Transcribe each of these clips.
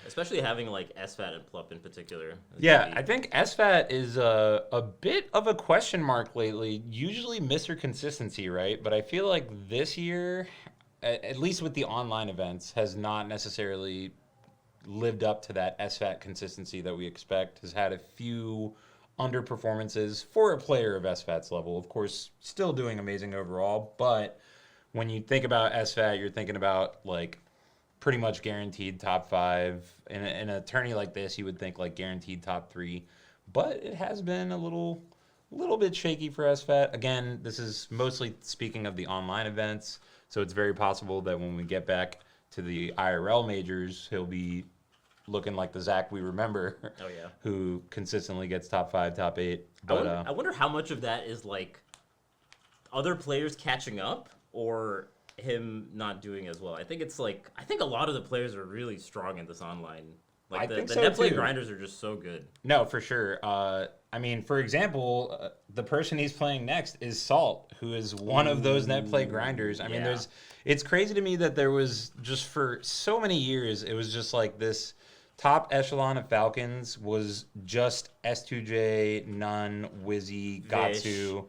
especially having like SFAT and Plup in particular. Yeah, I think SFAT is a bit of a question mark lately. Usually Mr. Consistency, right? But I feel like this year, at least with the online events, has not necessarily lived up to that SFAT consistency that we expect. Has had a few underperformances for a player of SFAT's level. Of course, still doing amazing overall, but when you think about SFAT, you're thinking about like pretty much guaranteed top 5. In a tourney like this, you would think like guaranteed top 3, but it has been a little bit shaky for SFAT. Again, this is mostly speaking of the online events, so it's very possible that when we get back to the IRL majors, he'll be looking like the Zach we remember. Oh yeah, who consistently gets top 5, top 8. But I wonder how much of that is like other players catching up or him not doing as well. I think a lot of the players are really strong in this online. Like the net play grinders are just so good. No, for sure. I mean, for example, the person he's playing next is Salt, who is one of those net play grinders. I mean, it's crazy to me that there was just for so many years, it was just like this top echelon of Falcons was just S2J, Nun, Wizzy, Gatsu.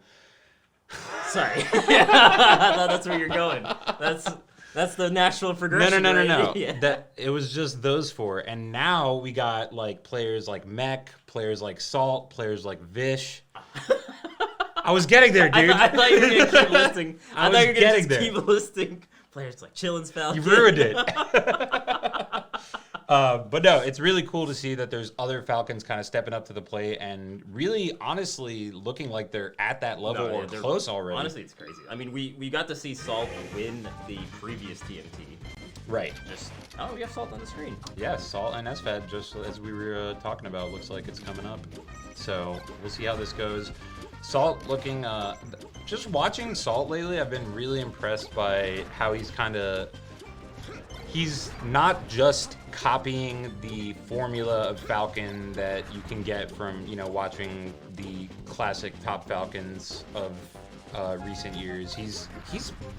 Sorry. I thought that's where you're going. That's the natural progression. No. Yeah. That it was just those 4, and now we got like players like Mech, players like Salt, players like Vish. I was getting there, dude. I thought you were gonna keep listing. I thought you were gonna there. keep listing players like Chillin's Falcon. You ruined it. But no, it's really cool to see that there's other Falcons kind of stepping up to the plate and really, honestly, looking like they're at that level or close already. Honestly, it's crazy. I mean, we got to see Salt win the previous TMT. Right. We have Salt on the screen. Yeah, Salt and SFAT, just as we were talking about, looks like it's coming up. So we'll see how this goes. Salt looking, just watching Salt lately, I've been really impressed by how he's not just copying the formula of Falcon that you can get from, watching the classic top Falcons of recent years. He's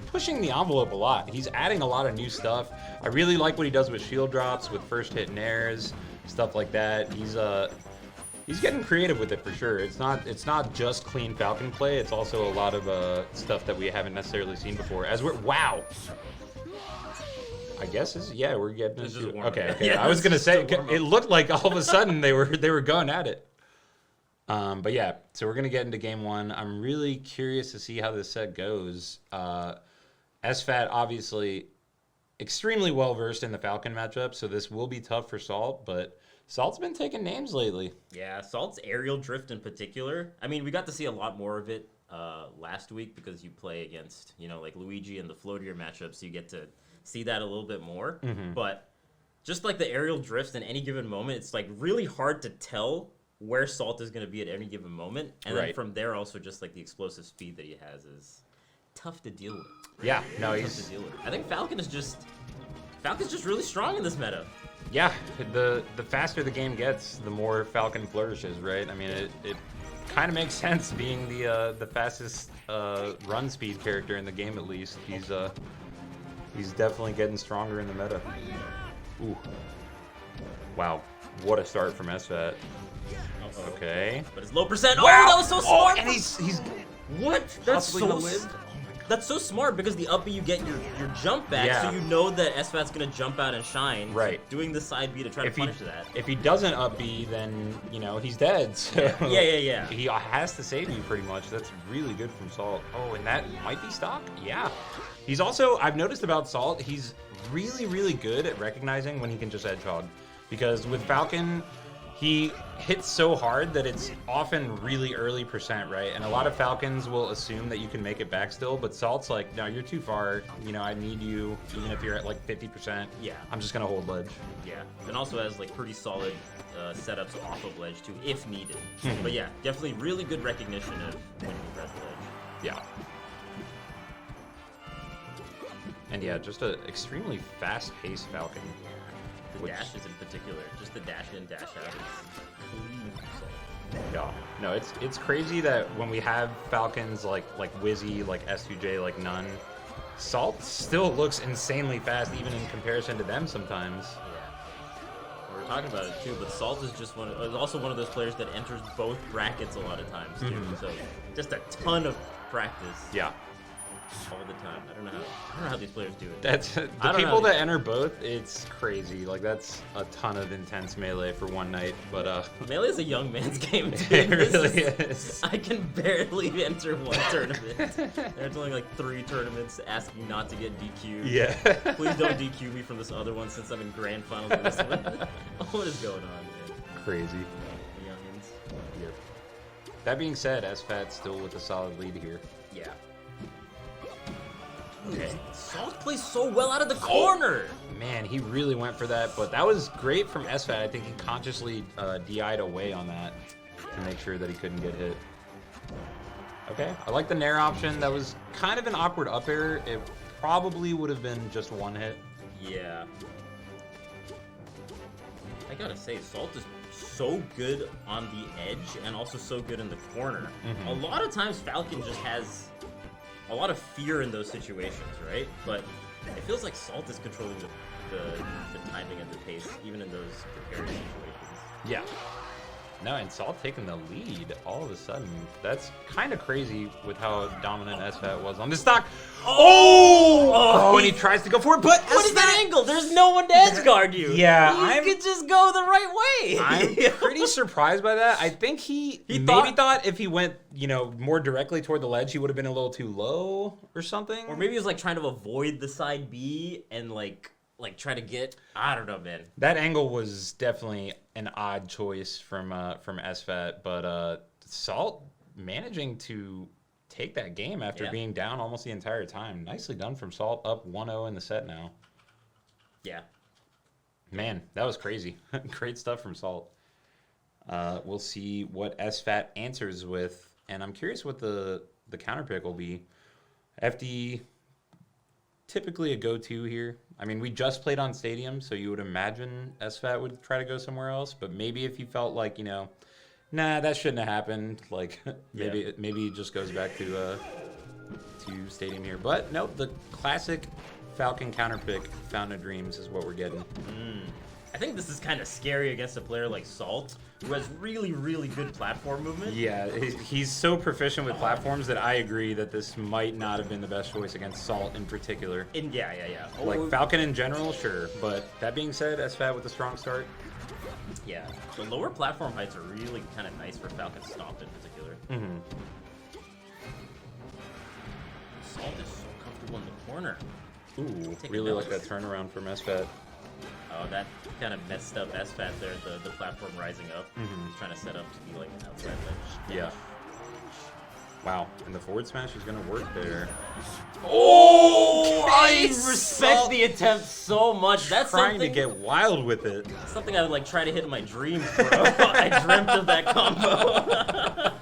pushing the envelope a lot. He's adding a lot of new stuff. I really like what he does with shield drops, with first hit nairs, stuff like that. He's getting creative with it for sure. It's not just clean Falcon play. It's also a lot of stuff that we haven't necessarily seen before. Wow. I guess we're getting into it. Okay. Yeah, I was gonna say it looked like all of a sudden they were going at it. But yeah, so we're gonna get into game 1. I'm really curious to see how this set goes. SFAT obviously extremely well versed in the Falcon matchup, so this will be tough for Salt, but Salt's been taking names lately. Yeah, Salt's aerial drift in particular. I mean, we got to see a lot more of it last week because you play against, like Luigi and the floatier matchups, so you get to see that a little bit more. Mm-hmm. But just like the aerial drifts in any given moment, it's like really hard to tell where Salt is going to be at any given moment. And then from there, also just like the explosive speed that he has is tough to deal with. Yeah, no, tough to deal with. I think Falcon's just really strong in this meta. Yeah, the faster the game gets, the more Falcon flourishes, right? I mean, it kind of makes sense being the fastest run speed character in the game, at least. He's definitely getting stronger in the meta. Ooh. Wow. What a start from SFAT. Okay. But it's low percent. Wow. Oh, that was so smart. And he's what? That's hustling so to win. That's so smart because the up B you get your jump back, so you know that SFAT's gonna jump out and shine. Right. So doing the side B to try to punish that. If he doesn't up B, then he's dead. So yeah. He has to save you pretty much. That's really good from Salt. Oh, and that might be stock. Yeah. He's also, I've noticed about Salt, he's really, really good at recognizing when he can just edge hog. Because with Falcon, he hits so hard that it's often really early percent, right? And a lot of Falcons will assume that you can make it back still, but Salt's like, no, you're too far. I need you, even if you're at like 50%. Yeah. I'm just gonna hold ledge. Yeah, and also has like pretty solid setups off of ledge too, if needed. But yeah, definitely really good recognition of when you press ledge. Yeah. And yeah, just an extremely fast-paced Falcon. The dashes in particular, just the dash in, dash out is clean. Yeah, no, it's crazy that when we have Falcons like Wizzy, like S2J, like Nun, Salt still looks insanely fast even in comparison to them sometimes. Yeah. talking about it too, but Salt is just also one of those players that enters both brackets a lot of times too. So just a ton of practice. Yeah. All the time. I don't know how these players do it. That's the people that enter both. It's crazy. Like that's a ton of intense melee for one night. But melee is a young man's game too. It really is. I can barely enter one tournament. There's only like 3 tournaments asking not to get DQ'd. Yeah. Please don't DQ me from this other one since I'm in grand finals of this one. What is going on, man? Crazy. Youngins. Yep. That being said, SFAT still with a solid lead here. Yeah. Okay. Salt plays so well out of the corner. Man, he really went for that, but that was great from SFAT. I think he consciously DI'd away on that to make sure that he couldn't get hit. Okay, I like the Nair option. That was kind of an awkward up air. It probably would have been just one hit. Yeah. I gotta say, Salt is so good on the edge and also so good in the corner. A lot of times Falcon just has a lot of fear in those situations, right? But it feels like Salt is controlling the timing and the pace, even in those precarious situations. Yeah. No, and Salt taking the lead all of a sudden. That's kind of crazy with how dominant SFAT was on this stock. Oh, and he tries to go for it, but what is that angle? There's no one to edge guard you. Yeah, you could just go the right way. I'm pretty surprised by that. I think he maybe thought if he went, more directly toward the ledge, he would have been a little too low or something. Or maybe he was like trying to avoid the side B and like try to get. I don't know, man. That angle was definitely an odd choice from SFAT, but Salt managing to take that game after being down almost the entire time. Nicely done from Salt, up 1-0 in the set now. Yeah. Man, that was crazy. Great stuff from Salt. We'll see what SFAT answers with, and I'm curious what the counter pick will be. FD, typically a go-to here. I mean, we just played on Stadium, so you would imagine SFAT would try to go somewhere else, but maybe if you felt like, nah, that shouldn't have happened, like, maybe it just goes back to Stadium here. But, nope, the classic Falcon counter pick, Fountain of Dreams, is what we're getting. I think this is kind of scary against a player like Salt, who has really, really good platform movement. Yeah, he's so proficient with platforms that I agree that this might not have been the best choice against Salt in particular. Yeah. Like Falcon in general, sure. But that being said, SFAT with a strong start. Yeah, the lower platform heights are really kind of nice for Falcon Stomp in particular. Salt is so comfortable in the corner. Ooh, really like that turnaround from SFAT. Oh, that kind of messed up SFAT there, the platform rising up. He's trying to set up to be like an outside ledge. Yeah. Wow, and the forward smash is going to work there. Oh, I respect the attempt so much. That's trying to get wild with it. Something I would like try to hit in my dreams, bro. I dreamt of that combo.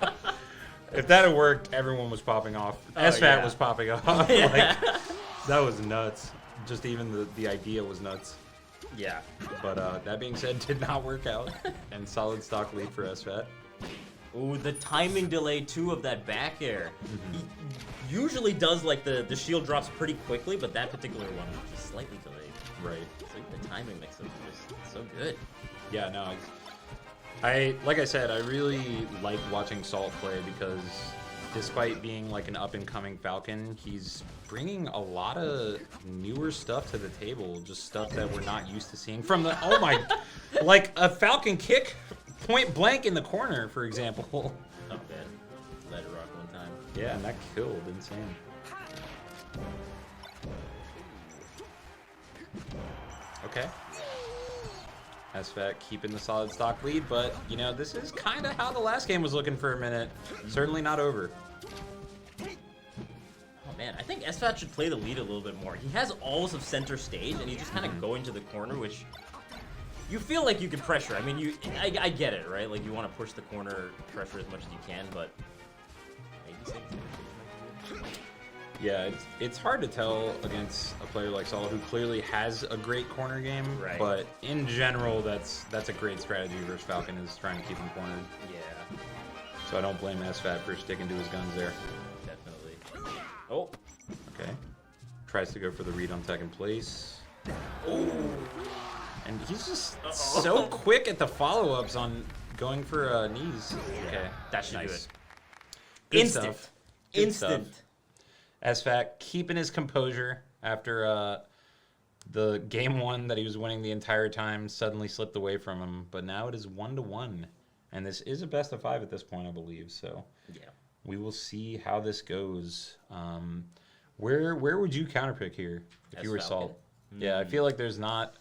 If that had worked, everyone was popping off. SFAT was popping off. Like, that was nuts. Just even the idea was nuts. Yeah. But that being said, did not work out. And solid stock lead for SFAT. Ooh, the timing delay, too, of that back air. He usually does, like, the shield drops pretty quickly, but that particular one was just slightly delayed. Right. It's like the timing mix-up is just so good. Yeah, no. Like I said, I really like watching Salt play because despite being like an up-and-coming Falcon, he's bringing a lot of newer stuff to the table, just stuff that we're not used to seeing from the, like a Falcon kick point blank in the corner, for example. Not bad. Let it rock one time. Yeah, and that killed. Insane. Okay. SFAT keeping the solid stock lead, but, this is kind of how the last game was looking for a minute. Certainly not over. Oh, man, I think SFAT should play the lead a little bit more. He has alls of center stage, and he's just kind of going to the corner, which you feel like you can pressure. I mean, I get it, right? Like, you want to push the corner pressure as much as you can, but yeah, it's hard to tell against a player like Saul who clearly has a great corner game, right. But in general, that's a great strategy versus Falcon is trying to keep him cornered. Yeah. So I don't blame SFAT for sticking to his guns there. Definitely. Oh. Okay. Tries to go for the read on second place. Oh. And he's just so quick at the follow-ups on going for knees. Okay, that should do it. Good Instant. stuff. Instant. SFAT keeping his composure after the game one that he was winning the entire time suddenly slipped away from him. But now it is 1-1. And this is a best of 5 at this point, I believe. So Yeah. we will see how this goes. Where would you counterpick here if you were Salt? Yeah, I feel like there's not...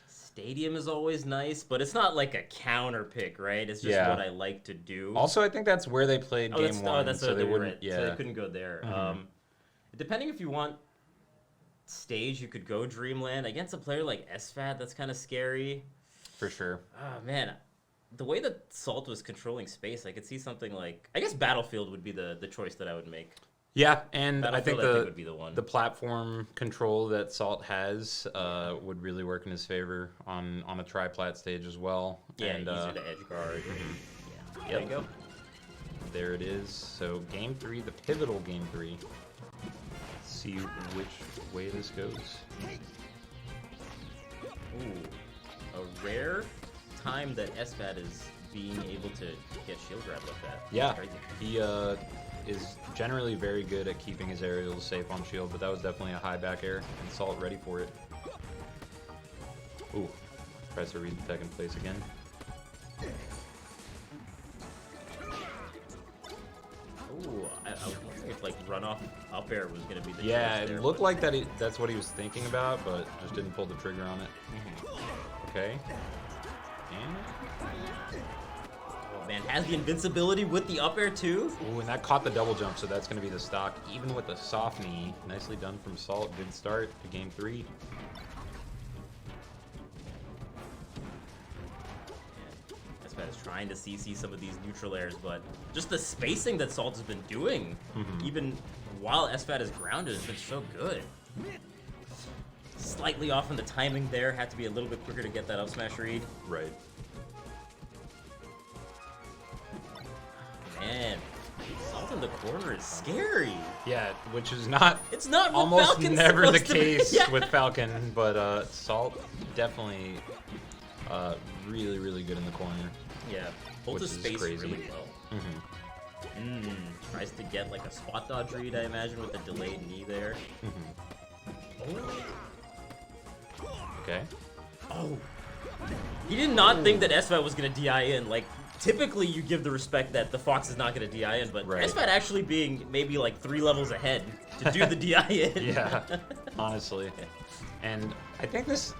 Stadium is always nice, but it's not like a counter pick, right? It's just what I like to do. Also, I think that's where they played game one, so they wouldn't. Right. So they couldn't go there. Depending if you want stage, you could go Dreamland against a player like SFAT. That's kind of scary. For sure. Oh man, the way that Salt was controlling space, I could see something like I guess Battlefield would be the choice that I would make. Yeah, and I think would be the one. The platform control that Salt has would really work in his favor on a tri-plat stage as well. Yeah, and, easier to edge guard. Yeah, Yep. there you go. There it is. So game 3, the pivotal game 3. Let's see which way this goes. Ooh, a rare time that SFAT is being able to get shield grab like that. Yeah, Crazy. he is generally very good at keeping his aerials safe on shield, but that was definitely a high back air, and Salt ready for it. Ooh, tries to read the tech in place again. Ooh, I was wondering if like runoff up air was gonna be the Yeah, choice it there, looked but- like that's what he was thinking about, but just didn't pull the trigger on it. Okay. And Oh man, has the invincibility with the up air too? ooh, and that caught the double jump, so that's going to be the stock. Even with the soft knee, nicely done from Salt. Good start to game 3. SFAT is trying to CC some of these neutral airs, but just the spacing that Salt has been doing, even while SFAT is grounded, has been so good. Slightly off on the timing there, had to be a little bit quicker to get that up smash read. Right. Man, Salt in the corner is scary. Yeah, which is not It's not what almost Falcon's never the supposed to be. case Yeah. with Falcon, but Salt definitely really, really good in the corner. Yeah, holds Which his is space crazy. really well. Tries to get like a spot dodge read, I imagine, with the delayed knee there. Okay. Oh, he did not think that SFAT was gonna DI in. Like, typically you give the respect that the Fox is not gonna DI in, but Right. SFAT actually being maybe like 3 levels ahead to do the DI in. Yeah, honestly. And I think this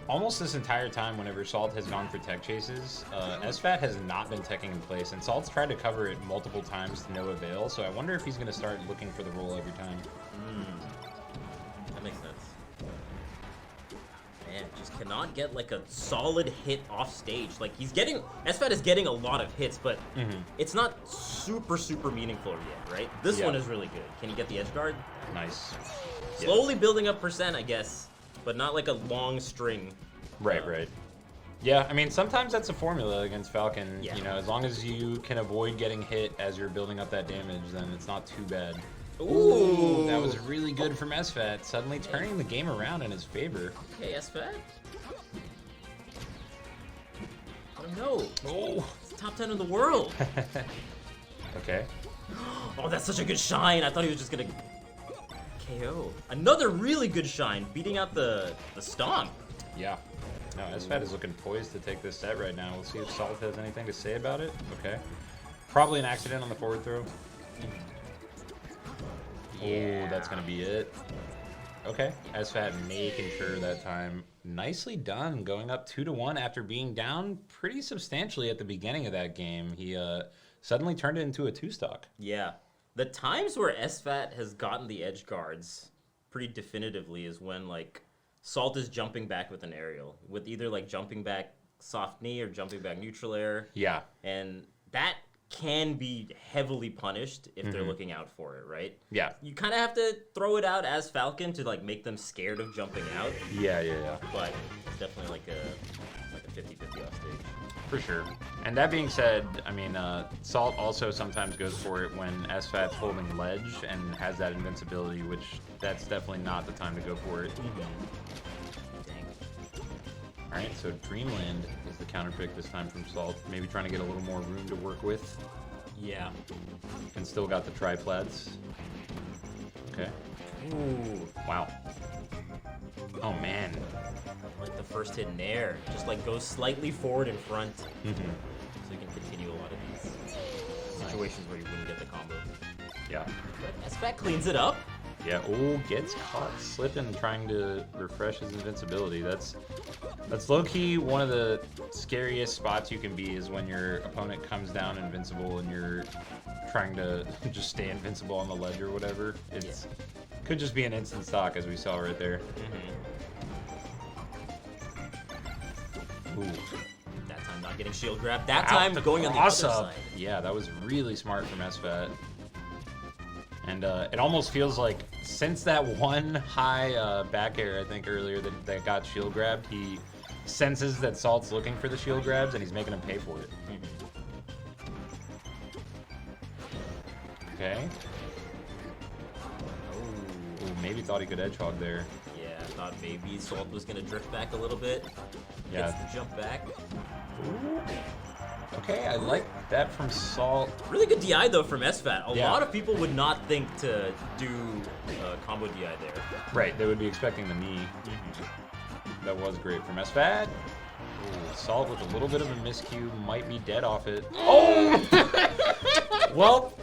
entire time, whenever Salt has gone for tech chases, SFAT has not been teching in place, and Salt's tried to cover it multiple times to no avail. So I wonder if he's going to start looking for the roll every time. That makes sense. Man, just cannot get like a solid hit off stage. Like SFAT is getting a lot of hits, but it's not super meaningful yet, right? This one is really good. Can he get the edge guard? Nice. Slowly building up percent, I guess, but not like a long string. Right. Yeah, I mean, sometimes that's a formula against Falcon. Yeah. You know, as long as you can avoid getting hit as you're building up that damage, then it's not too bad. Ooh, That was really good from SFAT, suddenly turning the game around in his favor. Okay, SFAT. Oh no! Oh. It's top 10 in the world. Okay. Oh, that's such a good shine. I thought he was just gonna KO. Another really good shine, beating out the stomp. Yeah. No, SFAT is looking poised to take this set right now. We'll see if Salt has anything to say about it. Okay. Probably an accident on the forward throw. Yeah. Oh, that's going to be it. Okay. SFAT making sure that time. Nicely done. Going up 2-1 after being down pretty substantially at the beginning of that game. He suddenly turned it into a 2-stock. Yeah. The times where SFAT has gotten the edge guards pretty definitively is when, like, Salt is jumping back with an aerial. With either, like, jumping back soft knee or jumping back neutral air. Yeah. And that can be heavily punished if they're looking out for it, right? Yeah. You kind of have to throw it out as Falcon to, like, make them scared of jumping out. Yeah. But it's definitely like a 50-50 off stage. For sure. And that being said, I mean, Salt also sometimes goes for it when SFAT's holding ledge and has that invincibility, which that's definitely not the time to go for it. Dang. All right, so Dreamland is the counter pick this time from Salt. Maybe trying to get a little more room to work with. Yeah. And still got the triplats. Okay. Ooh. Wow. Oh, man. Like the first hit in air. Just like goes slightly forward in front. Mm-hmm. So you can continue a lot of these situations where you wouldn't get the combo. Yeah. But SFAT cleans it up. Yeah, oh, gets caught slipping trying to refresh his invincibility. That's low-key one of the scariest spots you can be is when your opponent comes down invincible and you're trying to just stay invincible on the ledge or whatever. It's could just be an instant stock, as we saw right there. Ooh. That time not getting shield grab. That time going on the other side. Yeah, that was really smart from SFAT. And it almost feels like since that one high back air, I think earlier that got shield grabbed, he senses that Salt's looking for the shield grabs and he's making him pay for it. Okay. Ooh, maybe thought he could edge hog there. Yeah, I thought maybe Salt was gonna drift back a little bit. Yeah. Gets the jump back. Ooh. Okay, I like that from Salt. Really good DI though from SFAT. A Yeah. lot of people would not think to do combo DI there. Right, they would be expecting the knee. That was great from SFAT. Ooh, Salt with a little bit of a miscue might be dead off it. Oh! Well,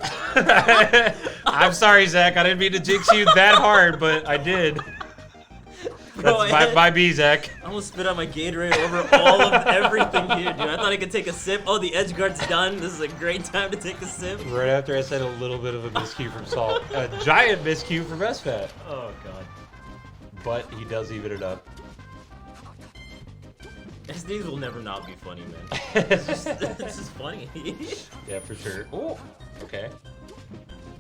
I'm sorry, Zach. I didn't mean to jinx you that hard, but I did. That's my B, Zach. I almost spit out my Gatorade over all of everything here, dude. I thought I could take a sip. Oh, the edge guard's done. This is a great time to take a sip. Right after I said a little bit of a miscue from Salt. A giant miscue from SFAT. Oh, God. But he does even it up. SDs will never not be funny, man. It's just funny. Yeah, for sure. Oh, okay.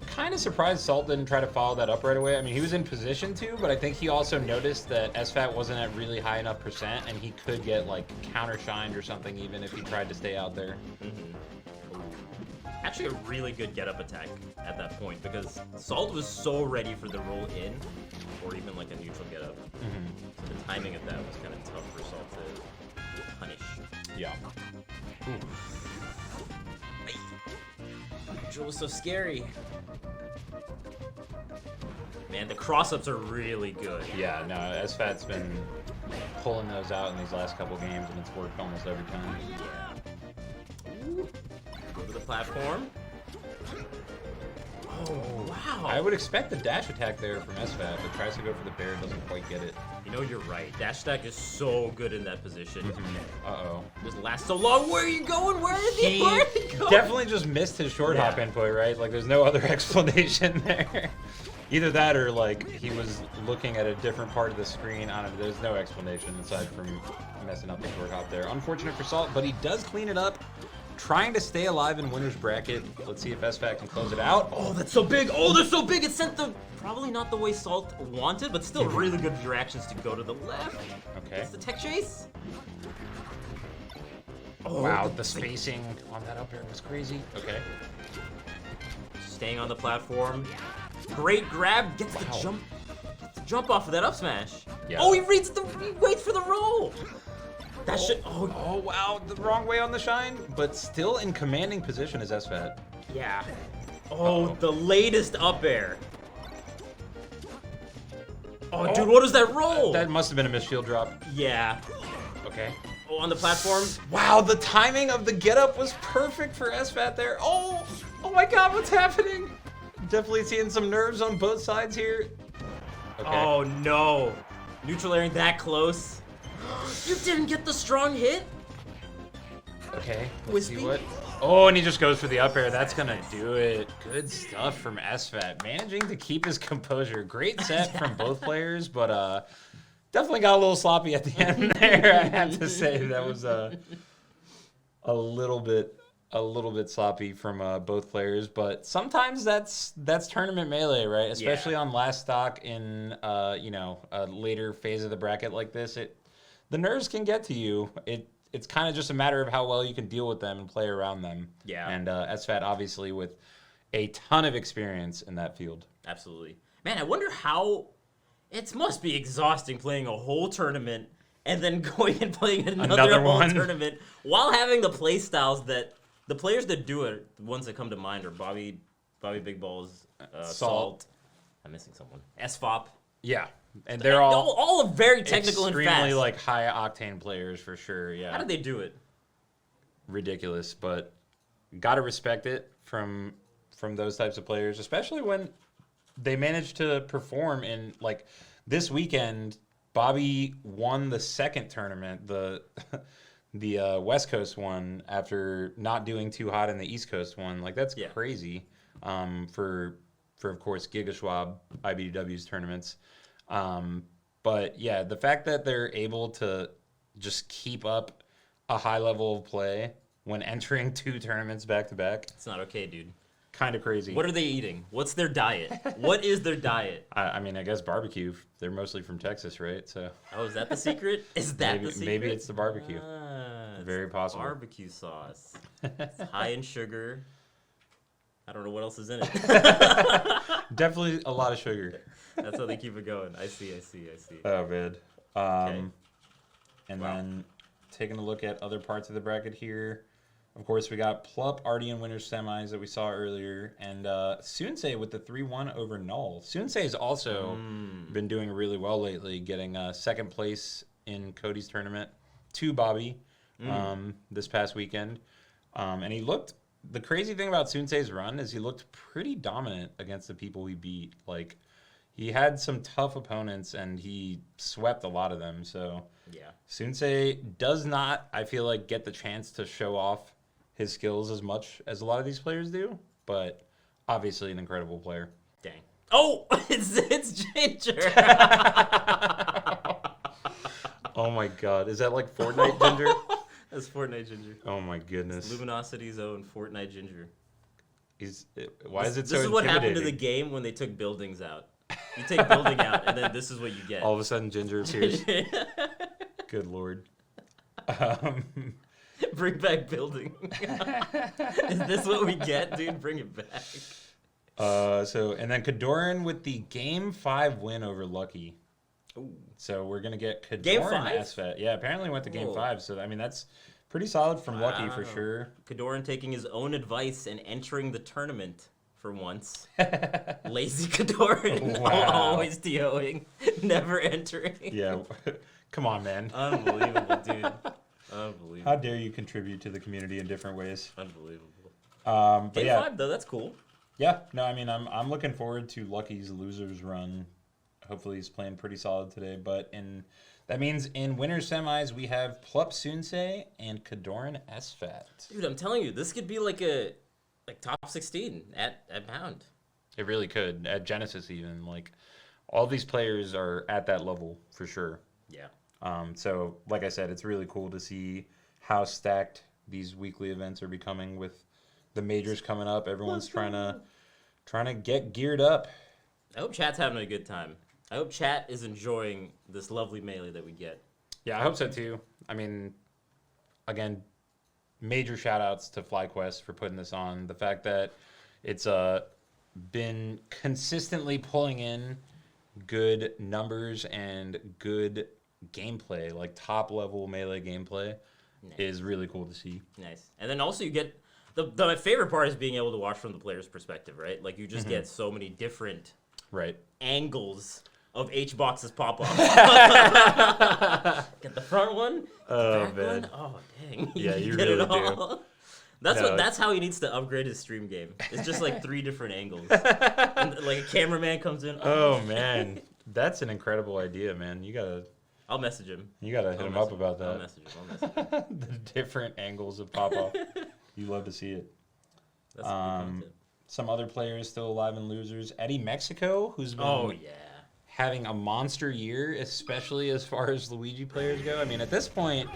Kind of surprised Salt didn't try to follow that up right away. I mean, he was in position to, but I think he also noticed that SFAT wasn't at really high enough percent, and he could get like counter shined or something even if he tried to stay out there. Actually, a really good get up attack at that point because Salt was so ready for the roll in, or even like a neutral get up. So the timing of that was kind of tough for Salt to punish. Yeah. Neutral was so scary. Man, the cross-ups are really good. Yeah, no, SFAT's been pulling those out in these last couple games, and it's worked almost every time. Yeah. Ooh. Go to the platform. Oh, wow. I would expect the dash attack there from SFAT, but tries to go for the bear, doesn't quite get it. You know, you're right. Dash attack is so good in that position. Uh-oh. Just lasts so long. Where are you going? Where is he? Where are you going? Definitely just missed his short hop input, right? Like, there's no other explanation there. Either that or, like, he was looking at a different part of the screen. I don't know. There's no explanation aside from messing up the short hop there. Unfortunate for Salt, but he does clean it up. Trying to stay alive in winner's bracket. Let's see if SFAT can close it out. Oh, that's so big. Oh, that's so big. It sent the probably not the way Salt wanted, but still really good reactions to go to the left. Okay. It's the tech chase. Oh, wow, the spacing on that up air was crazy. Okay. Staying on the platform. Great grab. Gets the jump. Gets the jump off of that up smash. Yeah. Oh, he waits for the roll. That should. Oh, wow, the wrong way on the shine, but still in commanding position as SFAT. Yeah. Oh, the latest up air. Oh, dude, what was that roll? That must have been a missed shield drop. Yeah. Okay. Oh, on the platform. Wow, the timing of the get-up was perfect for SFAT there. Oh my God, what's happening? Definitely seeing some nerves on both sides here. Okay. Oh, no. Neutral airing that close. You didn't get the strong hit? Okay, let's Wispy? see what. Oh, and he just goes for the up air. That's gonna do it. Good stuff from SFAT. Managing to keep his composure. Great set from both players, but definitely got a little sloppy at the end there. I have to say that was a little bit sloppy from both players. But sometimes that's tournament melee, right? Especially on last stock in a later phase of the bracket like this. The nerves can get to you. It's kind of just a matter of how well you can deal with them and play around them. Yeah. And SFAT obviously with a ton of experience in that field. Absolutely. Man, I wonder how... It must be exhausting playing a whole tournament and then going and playing another Another whole one. tournament while having the play styles that the players that do it, the ones that come to mind are Bobby Big Balls, Salt. I'm missing someone. SFAT. Yeah, and they're all very technical and extremely fast. like high octane players for sure. Yeah, How did they do it? ridiculous, but gotta respect it from those types of players, especially when they manage to perform in like this weekend. Bobby won the second tournament, the West Coast one, after not doing too hot in the East Coast one. Like that's crazy. For of course GigaSchwab IBDW's tournaments. But yeah, the fact that they're able to just keep up a high level of play when entering 2 tournaments back to back. It's not okay, dude. Kind of crazy. What are they eating? What's their diet? What is their diet? I mean, I guess barbecue. They're mostly from Texas, right? So. Oh, is that the secret? Is that maybe, the secret? Maybe it's the barbecue. Very it's possible. Barbecue sauce. It's high in sugar. I don't know what else is in it. Definitely a lot of sugar. That's how they keep it going. I see. Oh, man. Okay. And then taking a look at other parts of the bracket here. Of course, we got Plup, Ardian winners semis that we saw earlier, and Sunsei with the 3-1 over Null. Sunsei has also been doing really well lately, getting second place in Cody's tournament to Bobby this past weekend. And he looked, the crazy thing about Sunsei's run is he looked pretty dominant against the people he beat. Like, he had some tough opponents, and he swept a lot of them. So, yeah, Sunsei does not, I feel like, get the chance to show off his skills as much as a lot of these players do, but obviously an incredible player. Dang. Oh, it's Ginger. Oh my God, is that like Fortnite Ginger? That's Fortnite Ginger. Oh my goodness. Luminosity's own Fortnite Ginger. Why is it so This is what happened to the intimidating? game when they took buildings out. You take building out, and then this is what you get. All of a sudden, Ginger appears. Good Lord. Bring back building. Is this what we get, dude? Bring it back. And then Kadoran with the Game 5 win over Lucky. Ooh. So we're gonna get Kadoran Game 5? SFAT. Yeah, apparently went to Game Whoa. 5. So I mean that's pretty solid from Lucky for Wow. sure. Kadoran taking his own advice and entering the tournament for once. Lazy Kadoran. Wow. Always TOing. Never entering. Yeah. Come on, man. Unbelievable, dude. Unbelievable. How dare you contribute to the community in different ways? Unbelievable. But Game yeah, 5, though, that's cool. yeah. No, I mean, I'm looking forward to Lucky's losers run. Hopefully, he's playing pretty solid today. But that means in winners semis we have Plup Sunsei and Kadoran SFAT. Dude, I'm telling you, this could be like top 16 at Pound. It really could at Genesis even. Like all these players are at that level for sure. Yeah. So, like I said, it's really cool to see how stacked these weekly events are becoming with the majors coming up. Everyone's trying to get geared up. I hope chat's having a good time. I hope chat is enjoying this lovely melee that we get. Yeah, I hope so too. I mean, again, major shout outs to FlyQuest for putting this on. The fact that it's been consistently pulling in good numbers and good gameplay, like top level melee gameplay, is really cool to see. Nice. And then also you get my favorite part is being able to watch from the player's perspective, right? Like you just get so many different angles of H boxes pop off. Get the front one, the back one. Oh dang! Yeah, you get really it all. That's how he needs to upgrade his stream game. It's just like 3 different angles. And, like a cameraman comes in. Oh man, that's an incredible idea, man. I'll message him. You gotta hit him up about that. I'll message him. The different angles of pop off. You love to see it. That's some good content. Some other players still alive and losers. Eddie Mexico, who's been having a monster year, especially as far as Luigi players go. I mean, at this point,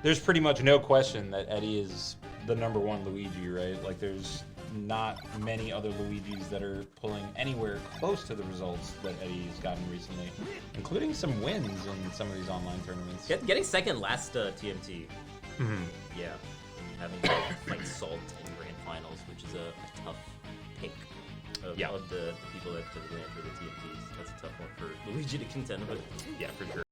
there's pretty much no question that Eddie is the #1 Luigi, right? Like, there's not many other Luigis that are pulling anywhere close to the results that Eddie's gotten recently, including some wins in some of these online tournaments. Getting second last TMT. Yeah. Having to fight Salt in grand finals, which is a tough pick of the people that typically enter the TMTs. That's a tough one for Luigi to contend with. Yeah, for sure.